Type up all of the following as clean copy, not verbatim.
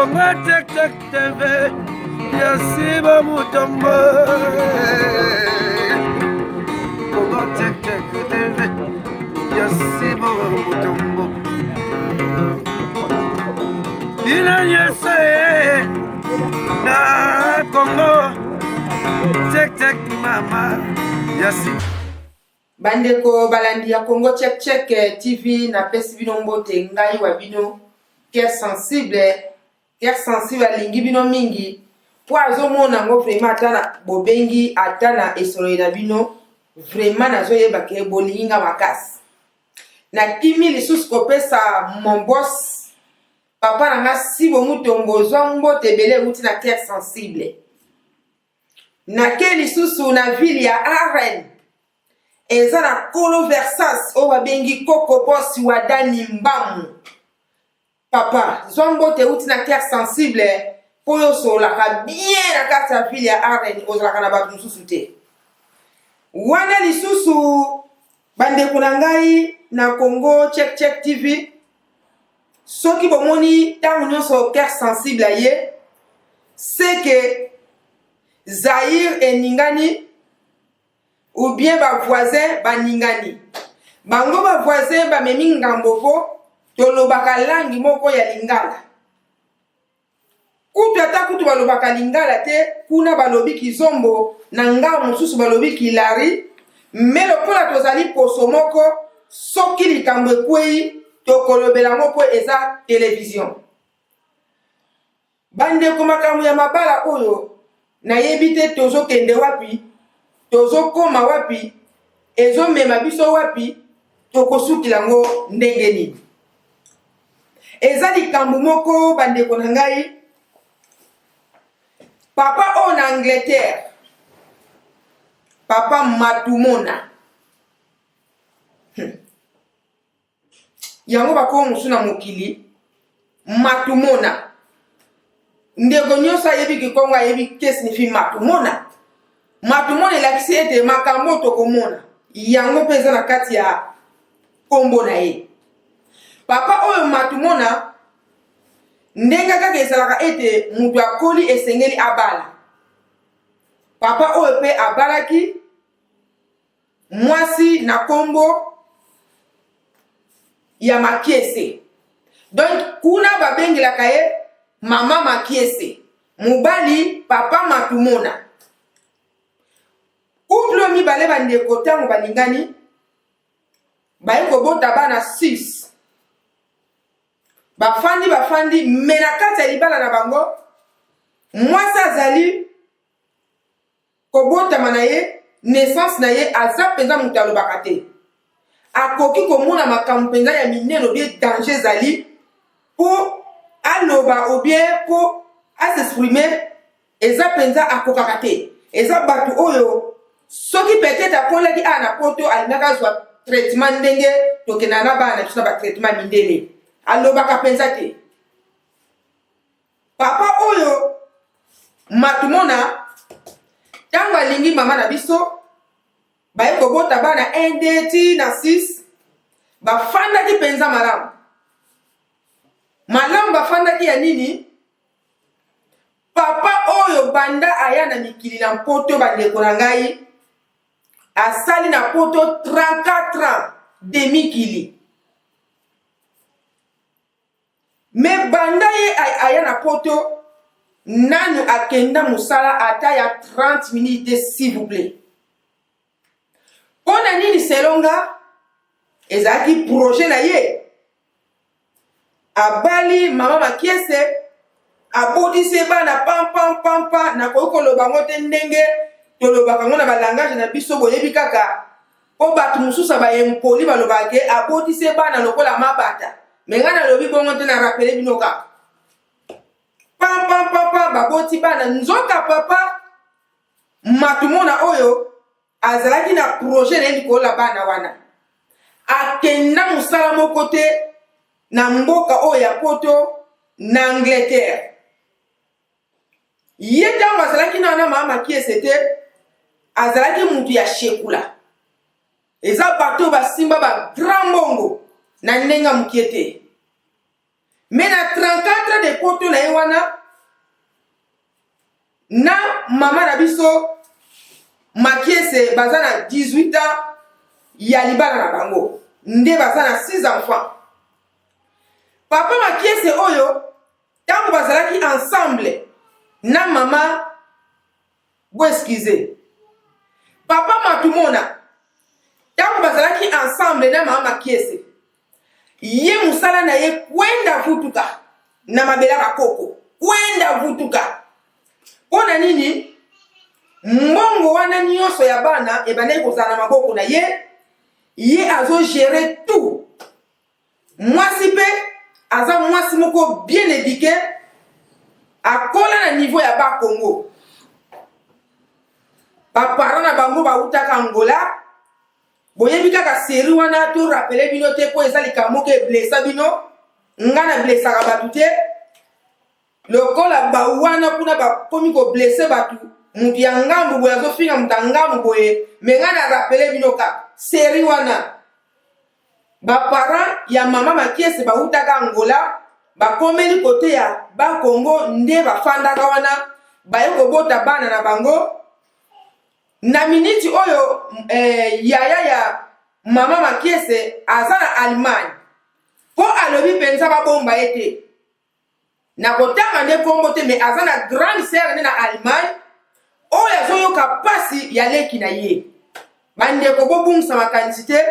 Congo Check Check TV, Yasiba Mutombo. Congo Check Check TV, Yasiba Mutombo. Ina Yese na Congo Check Check Mama Yasiba. Bandeko balandi ya Congo Check Check TV na pesi bino mbote ngai wa bino cœur sensible alingi bino mingi po azomona ngo vraiment atana bobengi atana esolo na bino vraiment nazoyeba ke bolinga makasi na kimi lisusu kopesa mon boss papa nanga Sibo Mutombo zwa mbote bele uti na cœur sensible na ke lisusu na ville ya Arène eza na kolo versas o babengi koko bosi wa Dani Mbamu papa zombo te uti na cœur sensible po yo solaka bien na kati ya ville ya Arène ozalaka na bato mosusu te wana lisusu bandeko na ngai na Congo Check Check TV soki bomoni ntango nyonso cœur sensible aye c'est que Zaïre eningani ou bien ba voisin ba ningani bango ba voisin ba memi ngambo po tolobaka langi moko ya lingala kutu ata kutu balobaka lingala te kuna balobi kizombo na ngao mosusu balobi kilari mais lokola tozali poso moko soki likambo ekwei tokolobela moko eza télévision bandeko makambo ya mabala oyo nayebi te tozokende wapi tozokoma wapi ezomema biso wapi tokosukila ngo ndenge nini eza likambo moko bandeko na ngai papa o na Angleterre papa Matumona yango bako musu na mokili Matumona ndeko nyonso ayebi kikongo ayebi ke signifie Matumona Matumona elakisi ete makambo tokomona yango mpe eza na kati ya kombo na ye papa oyo Matumona ndenge kaka esalaka ete mutu akoli esengeli abala papa oyo mpe abalaki mwasi na kombo ya Makiese donc kuna babengelaka ye mama Makiese mobali papa Matumona couple mibale bandeko ntango balingani baye kobota bana 6 bafandi me na kati ya libala na bango mwasi azali kobotama na ye naissance na ye aza mpenza moto alobaka te akoki komona makambo mpenza ya minene obie danger ezali po aloba obie po asexprime eza mpenza akokaka te eza bato oyo soki peut-être akolaki na poto alingaka zwa traitement ndenge tokenda na bana biso na batraitement mindele alobaka mpenza te papa oyo Matumona ntango alingi mama na biso baye kobota bana 1 2 ti na 6 bafandaki mpenza malamu bafandaki ya nini papa oyo banda aya na mikili na mpoto bandeko na ngai asali na poto 34 ans de mikili me banda ye aya na poto nanu akenda musala ata ya 30 minutes s'il vous plaît pona nini selonga ezaki projet na ye abali mama Makiese abodise bana pam na kokoloba ngote ndenge tolobaka ngo na balangage na biso boyebi kaka po bato mosusu bayempoli balobake abodise bana lokola mabata me nga nalobi bongo te na rapele bino kaka pam baboti bana nzoka papa Matumona oyo azalaki na projet na ye likola bana wana akenda mosala moko te na mboka oyo ya poto na Angleterre ye ntango azalaki na wana mama Makiese te azalaki mutu ya shekula eza bato basimba ba grand mbongo na ndenga mokie te mais na 34 de poto na ye wana na mama na biso Makiese baza na 18 ans ya libala na bango nde baza na 6 enfants. Papa Makiese oyo tango bazalaki ensemble na mama Bweskize. Papa Matumona tango bazalaki ensemble na mama Makiese. Ye musala na ye kwenda vutuka na mabela bakoko. Kwenda vutuka. Pona nini? Mbongo wana nyonso ya bana ebandaki kozala na maboko na ye azo gérer tout. Mwasi pe aza mwasi moko bien éduqué akola na niveau ya ba Congo. Ba parents na bango bautaka Angola. Boyebi kaka série wana to rappeler bino te po eza likambo ke blessa bino ngana blessaka batu te. Lokola ba wana kuna ba komi ko blesser batu mutu ya ngambu boye azofinga mutu ya ngambu boye me ngana rappeler bino ka série wana ba parents ya mama Makiese bautaka Angola bakomeli kote ya ba Congo nde bafandaka wana baye kobota bana na bango. Na miniti oyo yaya ya mama Makiese aza na Allemagne po alobi penza babomba ete na kotanga nde kombo te me aza na grande sœur na Allemagne oyo azoyoka pasi ya leki na ye. Bandeko bobungisa makanisi te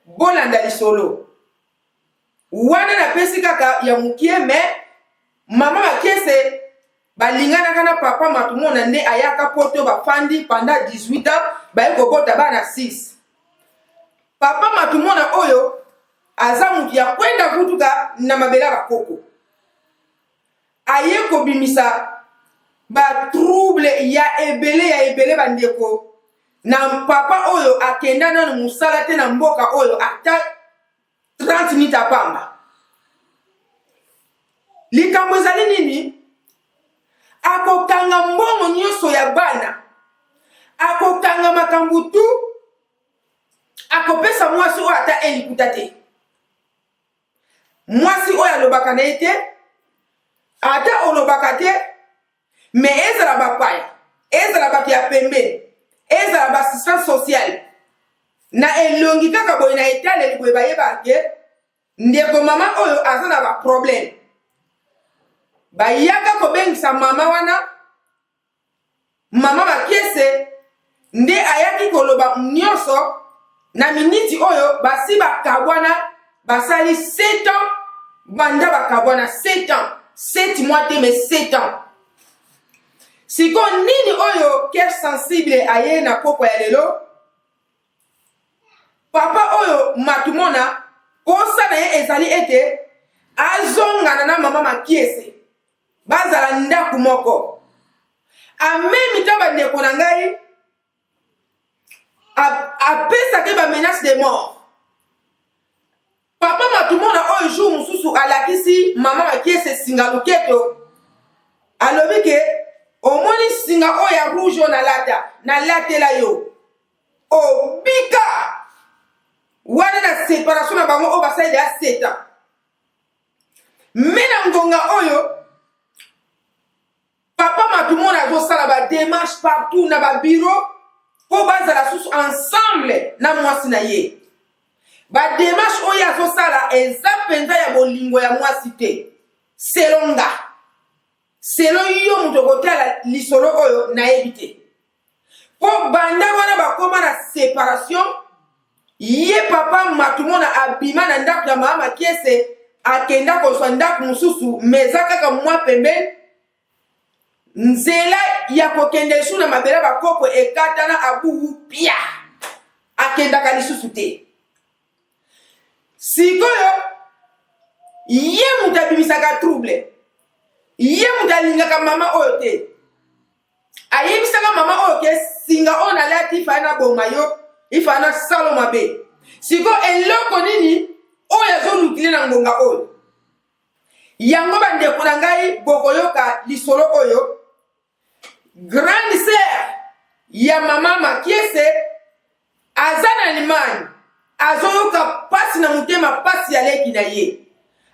bolanda lisolo wana na pesi kaka ya mukie me mama Makiese balinganaka na papa Matumona nde ayaka poto bafandi pendant 18 ans baye kobota bana 6. Papa Matumona oyo aza mutu ya kwenda vutuka na mabela bakoko aye kobimisa ba trouble ya ebele bandeko na papa oyo akenda na musala te na mboka oyo ata 30 minutes apamba. Likambo ezali nini? Akokanga mbongo nyonso ya bana, akokanga makambo tu, akopesa mwasi oyo ata elikuta te. Mwasi oyo alobaka na ye te, ata olobaka te, me ezala bapaya, ezala bato ya pembe, ezala basistance sociale. Na elongi kaka boye na etaleli boye bayeba ke ndeko mama oyo aza na ba problème. Bayaka kobengisa mama wana mama Makiese nde ayaki koloba nyonso na miniti oyo basi bakabwana basali 7 ans banda bakabwana 7 ans 7 mois te mais 7 ans. Siko nini oyo cœur sensible aye na poko ya lelo papa oyo Matumona kosa na ye ezali ete azongana na mama Makiese bazala ndaku moko amemi ta bandeko na ngai apesaki ba menace de mort. Papa Matumona oyo jour mususu alakisi mama Makiese singa luketo alobi ke omoni singa oyo ya rouge na latela yo obika wana na séparation na bango oyo basali ya 7 ans. Mena ngonga oyo papa Matumona azosala ba démarche partout na ba bureau po bazala susu ensemble na mwasi na ye. Ba démarche oyo azosala eza penza ya bolingo ya mwasi te. Selonga. Selon yo muto kotala lisolo oyo na yebite. Po banda wana bakoma na séparation ye papa Matumona abima na ndako ya mama Makiese akenda kozwa ndako mususu meza kaka mwa pembeni. Nzela ya kokende su na mabela bakoko ekatana abu pia akenda lisusu te. Sikoyo ye mutabimisaka trouble ye mutalingaka mama oyo te ayebisaka mama oyo ke singa ona lati fana boma yo ifana salo mabe. Siko eloko nini oyo azolukile na ngonga oyo yango bandeko na ngai bokoyoka lisolo oyo grande sœur ya mama Makiese aza na Allemagne azoyoka pasi na mutema pasi ya leki na ye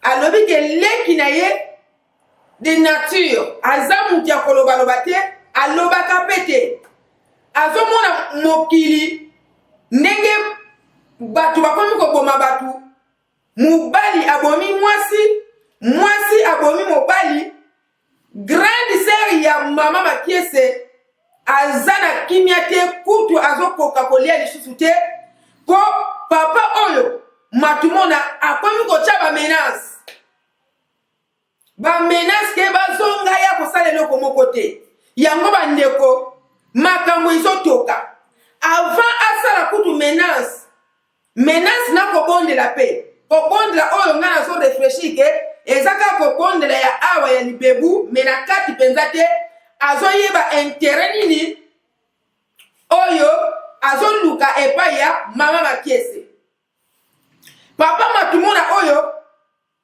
alobi ke leki na ye de nature aza mutu ya kolobaloba te alobaka mpe te azomona mokili ndenge bato bakomi koboma bato mobali abomi mwasi mwasi abomi mobali grande sœur ya mama Makiese aza na kimia te kutu azokoka kolia lisusu te po papa oyo matumona akomi kotia bamenance ke bazonga ya kosala eloko moko te yango bandeko makambo ezotoka avant asala kutu menace na kobondela pe kobondela oyo nga nazo reflechi ke eza kaka kobondela ya awa ya libebu me na kati mpenza te azoyeba intere nini oyo azoluka epai ya mama Makiese. Papa matumona oyo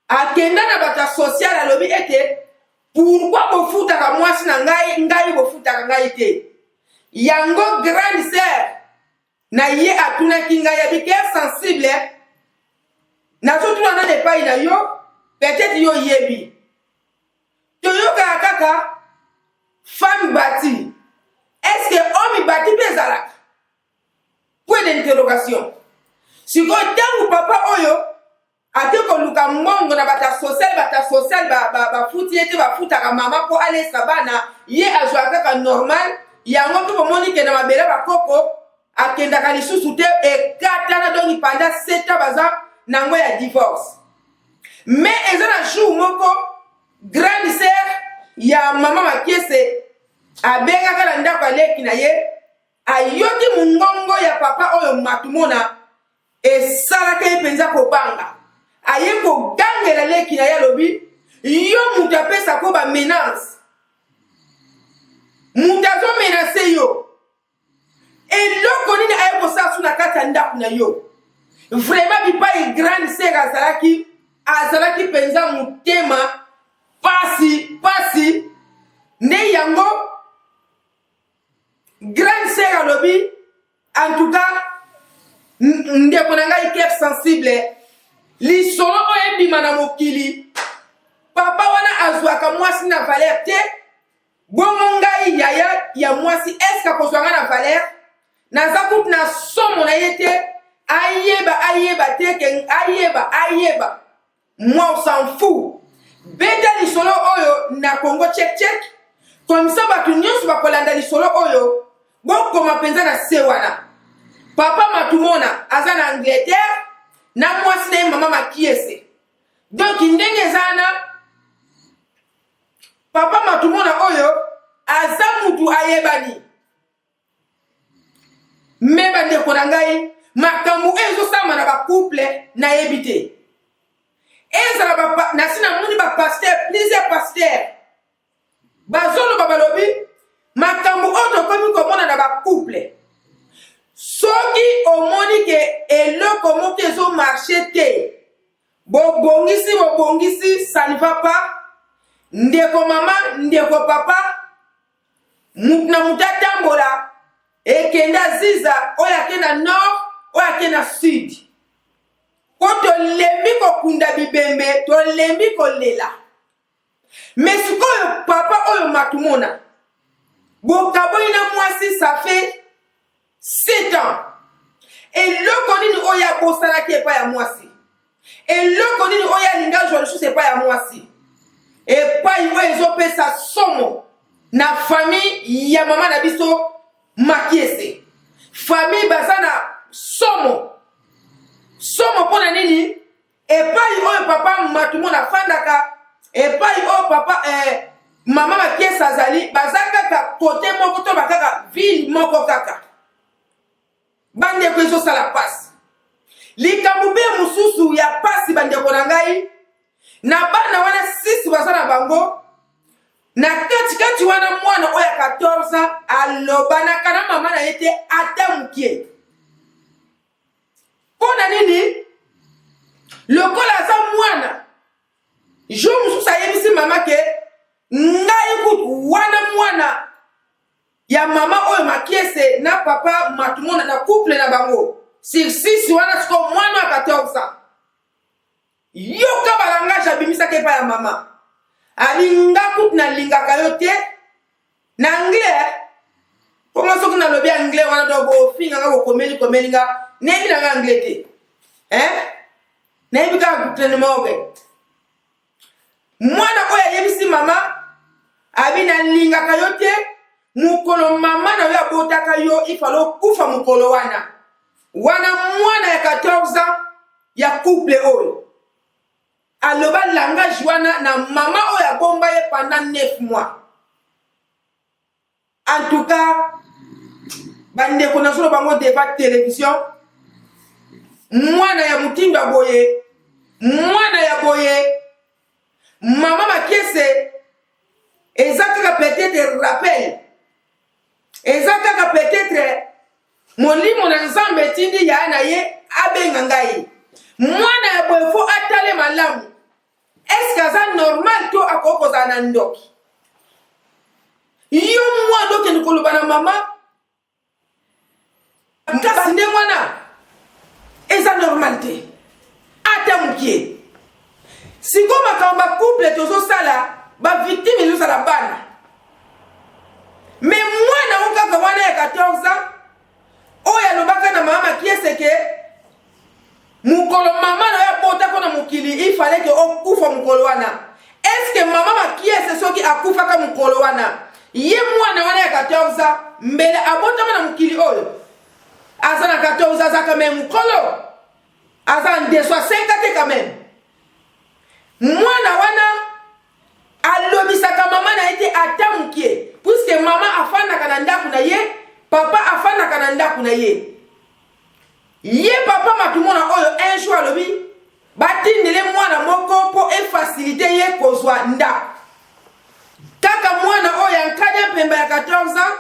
akenda na bata social alobi ete pourquoi bofutaka mwasi na ngai bofutaka ngai te yango grande sœur na ye atunaki ngai abike sensible nazotuna na epai na yo peut-être yo yebi toyokaka kaka femme bati est-ce que homme bati mpe ezalaka point d'interrogation sikoyo ntango papa oyo ate koluka mbongo na bata social bafuti ete bafutaka mama mpo alesa bana ye azwaka kaka normal yango mpe bomoni ke na mabele bakoko akendaka lisusu te ekatana donki panda 7 ans baza nango ya divorce mais eza na jour moko grande sœur ya mama Makiese abengaka na ndako aleki na ye ayoki mongongo ya papa oyo matumona esalaka ye mpenza kobanga aye kogangela leki na ye alobi yo mutu apesa ko bamenance mutu azomenase yo eloko nini aye kosala su na kati ya ndako na yo vraiment bipai grande sœur azalaki mpenza motema pasi nde yango grande sœur alobi en tout cas ndeko na ngai cœur sensible lisolo oyo ebima na mokili papa wana azwaka mwasi na valeur te bongo ngai yaya ya mwasi eske akozwanga na valeur naza kutu na somo na ye te ayeba te ke ayeba moi on s'en fout beta lisolo oyo na Congo check comme ça bato nyonso bakolanda lisolo oyo bokoma mpenza na se wana papa matumona aza na Angleterre na mwasi na ye mama Makiese donc ndenge ezana papa matumona oyo aza mutu ayebani me bandeko na ngai makambo ezosama na bacouple nayebi te ezala nasi namoni bapaster plusieurs paster bazoloba balobi makambo oyo tokomi komona na bacouple soki omoni ke eloko moko ezomarche te bobongisi ça ne va pas ndeko mama ndeko papa mutu na mutu atambola ekenda ziza oyo akenda nord oyo akenda sud po tolembi kokunda bibembe tolembi kolela mais sikoyo papa oyo matumona bokaboyi na mwasi ça fait 7 ans eloko nini oyo abosalaki epai ya mwasi eloko nini oyo alinga zwa lisusu epai ya mwasi epai oyo ezopesa somo na famille ya mama na biso Makiese famille baza na somo mpona nini epai oyo papa matumona fandaka epai oyo papa mama Makiese azali baza kaka kote moko to bakaka ville moko kaka bandeko ezosala pasi likambo mpe mosusu ya pasi bandeko na ngai na bana wana 6 baza na bango na katikati wana mwana oyo ya 14 ans alobanaka na mama na ye te ata mokie mpona nini lokola aza mwana jour mosusu ayebisi mama ke ngai kutu wana mwana ya mama oyo Makiese na papa matumona na couple na bango sur 6 wana siko mwana wa 14 ans yoka balangage abimisaka epai ya mama alinga kutu nalingaka yo te na anglais pongo soki nalobi anglais wana do bofinganga bokomeli nga neyebi nanga anglais te nayebi kaka gouvernement oke mwana oyo ayebisi mama abi nalingaka yo te mukolo mama na yo abotaka yo ifalo kufa mukolo wana mwana ya 14 ans ya couple oyo aloba langage wana na mama oyo abomba ye pendant 9 mois. En tout cas, bandeko na solo bango débat télévision mwana ya mutindo aboye mwana ya boye mama makiese ezaka peut-être rappel ezaka peut-être molimo na nzambe tindi ya na ye abenga ngai mwana ya boye fo atale malamu est-ce que ça normal to akokoza na ndoki yo mwa doke nikoloba na mama kasi nde mwana eza normal te ata mukie siko makambo couple tozosala bavictime ezosala bana me mwana okaka wana ya 14 ans oyo alobaka na mama kieseke mukolo mama na yo abotako na mokili ifale ke okufa mukolo wana eske mama makiese soki akufaka mukolo wana ye mwana wana ya 14 ans mbele abotama na mokili oyo aza na 14 ans aza quand même mukolo aza ndeswa 5 te quand même mwana wana alobisaka mama na ete ata mukie puisque mama afandaka na ndako na ye papa afandaka na ndako na ye ye papa matumona oyo un jour alobi batindele mwana moko po efacilite ye kozwa ndako kaka mwana oyo ankanya pemba ya 14 ans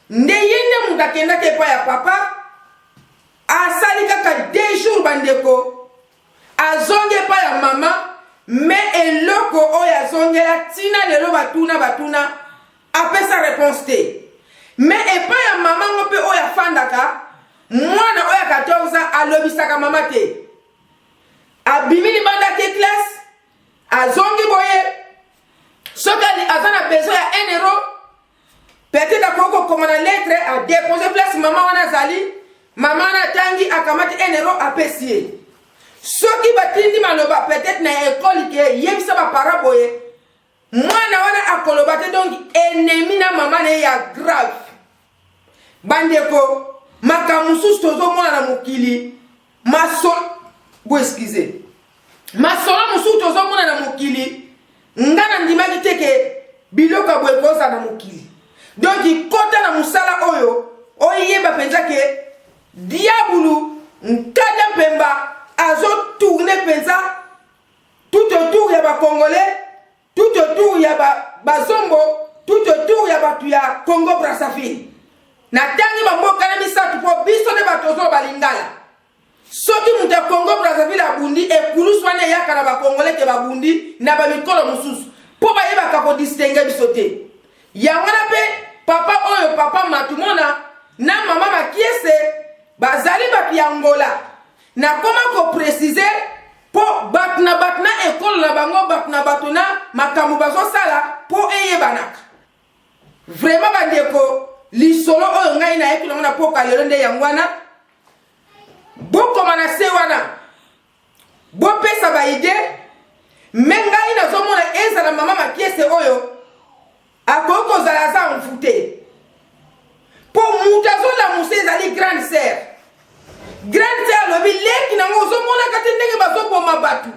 nde ye nde mutu akendaki epai ya papa asali kaka 2 jours bandeko azongi epai ya mama me eloko oyo azongela tina lelo batuna apesa réponse te me epai ya mama ngo mpe oyo afandaka mwana oyo ya 14 ans alobisaka mama te abimi libanda ke classe azongi boye soki aza na besoin ya 1 euro peut-être akoko koma na lettre a déposer place mama wana azali mama wana atangi akamati 1 euro apesi ye soki batindi maloba peut-être na ekole ke yebisa bapara boye mwana wana akoloba te donc ennemi na mama na ye ya grave bandeko makambo mosusu tozomona na mokili masolo mosusu tozomona na mokili nga na ndimaki te ke biloko ya boye koza na mokili donc kota na mosala oyo oyeba mpenza ke diabulu nkada mpemba azotourne mpenza tout autour ya bacongolais tout autour ya bazombo tout autour ya bato ya Congo Brazzaville natangi bamboka na misato mpo biso nde bato ozo balingala soki mutu ya Congo Brazzaville abundi ekulusu wana eyaka na bacongolais ke babundi na bamikolo mosusu mpo bayebaka kodistingue biso te yango wana mpe papa oyo papa matumona na mama makiese bazali bato ya ngola nakoma koprécise mpo bato na ekolo na bango bato na makambo bazosala mpo eyebanaka vraiment bandeko lisolo oyo ngai nayebi nango na poka lelo nde yango wana bokoma na se wana bopesa baide me ngai nazomona ezala mama makiese oyo akoki kozala aza mfu te mpo mutu azolamuse ezali grande sœur alobi leki nango ozomonaka te ndenge bazoboma bato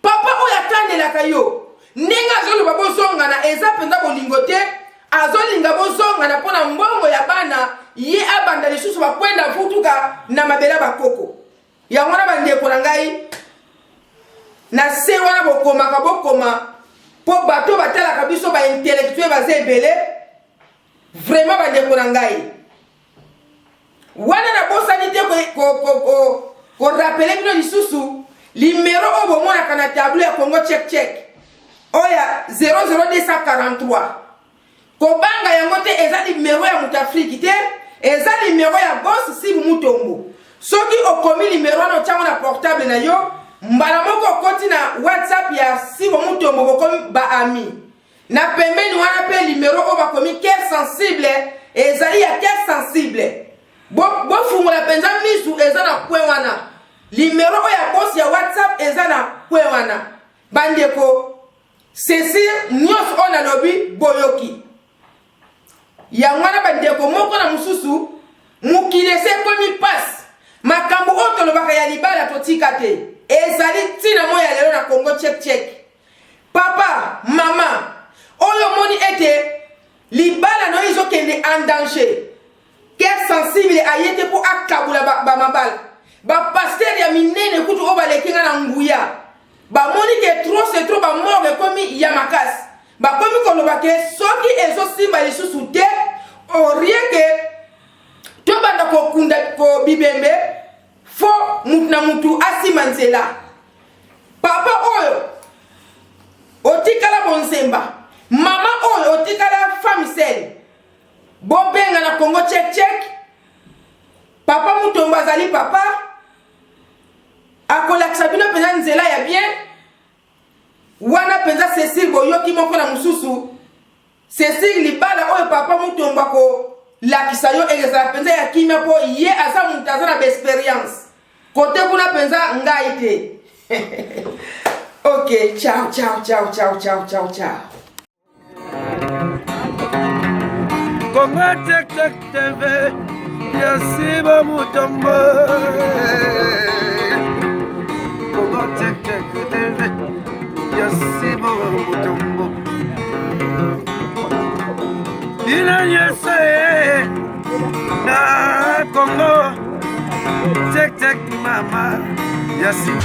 papa oyo atandelaka yo ndenge azoloba bozongana eza mpenza bolingo te azolinga bozongana mpo na mbongo ya bana ye abanda lisusu bakwenda vutuka na mabela bakoko yango wana bandeko na ngai na se wana bokoma mpo bato batalaka biso baintellectuel baza ebele vraiment bandeko na ngai wana nabosani te korapele bino lisusu limero oyo bomonaka na tableau ya Congo check oya 00243 kobanga yango te eza limero ya mutu afriki te eza limero ya boss Sibu Mutombo soki okomi limero wana otiango na portable na yo mbala moko koti na WhatsApp ya Sibo Mutombo bokomi ba ami na pembeni wana pe numéro o bakomi cœur sensible ezali ya cœur sensible bo fungola penza misu eza na point wana numéro o ya boss ya WhatsApp eza na point wana bandeko Cécile nyos ona lobi boyoki ya mwana bandeko moko na mususu mukilese komi passe makambo oto lobaka ya libala totika te ezali tina moya lelo na Congo check papa mama oyo moni ete libala no izo kende en danger cœur sensible ayete po akabula ba mabala ba pasteur ya minene kutu obalekinga na nguya ba moni ke trop c'est trop ba morgue komi ya makasi ba komi koloba ke soki ezo simba lisusu te o rien que to banda ko kunda ko bibembe fo mutna mutu asima nzela papa oyo otikala bonsemba mama oyo otikala famisel bobenga na Congo check papa Mutombo azali papa akolakisa bino penza nzela ya bien wana penza Cécile boyoki moko na mususu Cécile libala oyo papa Mutombo ko lakisa yo ezala penza ya kimia po ye aza mutu aza na experience kote kuna penza ngai te ok ciao Congo Check TV ya Sibo Mutombo. Congo Check TV ya Sibo Mutombo. Ina yese na Congo Check mama ya Sibo